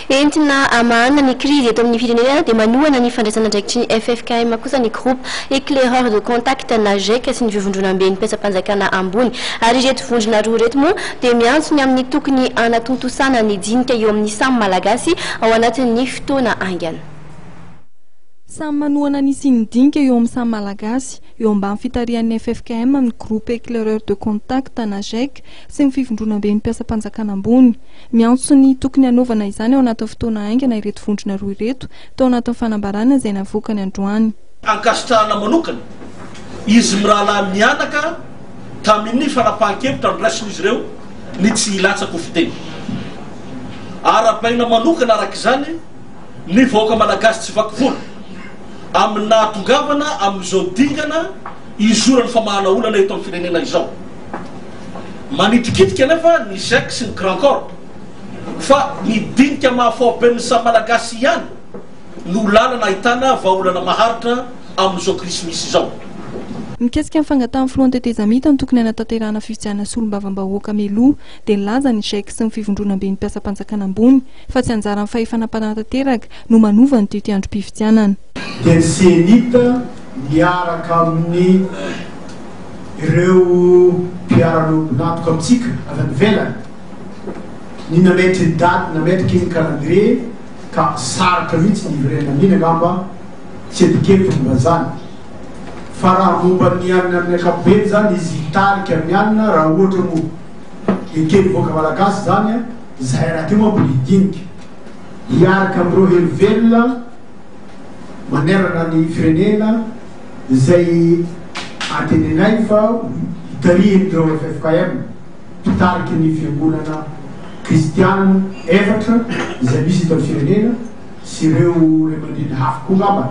entina amana ny crise eto amin'ny firenena dia manohana ny fandraisana andraikitry ny FFKM kosa ny groupe éclaireur de contact na GEC sy ny fivondrona-ben'ny mpiasa-panjakana ambony ary ireto vondrona roa reto moa dia miantsony amin'ny tokony anatontosana ny dinika eo amin'ny samy malagasy ao anatin'ny fotoana aingana. Samy manohana nisy nidinika eo amin'ny samy malagasy eo ambany fitarihan'ny FFKM amin'ny groupe éclaireur de contact na GEC sy ny fivondrona-ben'ny mpiasa-panjakana ambony. Miantso ny tokony anaovana izany ao anatin'ny fotoana aingana ireto vondrona roa ireto tao anatin'ny fanambarana izay navokany androany. Ankasitrahana manokana izy mirahalahy mianaka tamin'ny fanapahan-kevitra niraisiny izy ireo ny tsy ilatsako fiteny. Arapaina manokana araka izany ny vahoaka malagasy tsy vakivola amin'ny nahatongavana amin'izao dingana izorany famahana olana eto amin'ny firenena izao. Manitrikitika anefa ny GEC sy ny Grand Corps fa ny dinika mahafaoben'ny samy malagasy ihany no lalana ahitana vahaolana maharitra amin'izao krisy misy izao. Mikasika amin'ny fangatahany filohan'ny tetezamita ny tokony hanatanterahana fifidianana solombavam-bahoaka meloa dia nilaza ny GEC sy ny fivondrona-ben'ny mpiasa-panjakana ambony fa tsy anjara amin'ny fahefana-panatanteraka no manova ny teo androm-pifidianana. Dia ny senita miaraka amin'ny ireo mpiarano natoka amintsika avy any ivelany ny nametry ny daty nametrika ny calendrier ka sarika mihitsy ny ivirena mihiny angamba tsy edikevitra momba zany. Fa raha momba ny anina amin'ny ankapobeny zany izy hitarika amin'ny anina raha ohatra mo ekely voaka malagasy zany zay raha teo mampolidinika hiaraka amin'ireo helovelona manerana ny firenena izay antenenay fa hitarihin'ireo FFKM hitariky ny fiangonana kristiana efatra izay misy eto amin'ny firenena sy ireo ray aman-dreny hafa koa ngambany.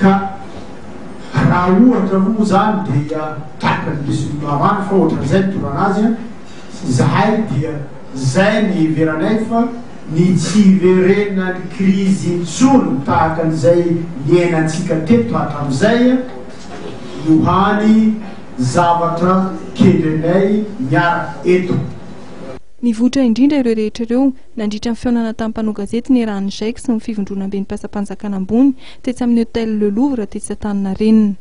Ka raha ohatra moa zany dia tapaka ny lesy mamana fa ohatran'izay ny torana azy zahay dia zay ny veranay fa ny tsy iverena ny krizy intsony tahaka an'izay niainantsika teto hatramin'izay no hany zavatra kelinay miaraka eto. Nivoatra indrindra ireo rehetra ireo nandritra ny fihaonana tamin'ny mpanao gazety ny rahan'ny GEC sy ny fivondrona-ben'ny mpiasa-panjakana ambony tetsy amin'ny hôtel Le Louvre tetsy Antaninarenina.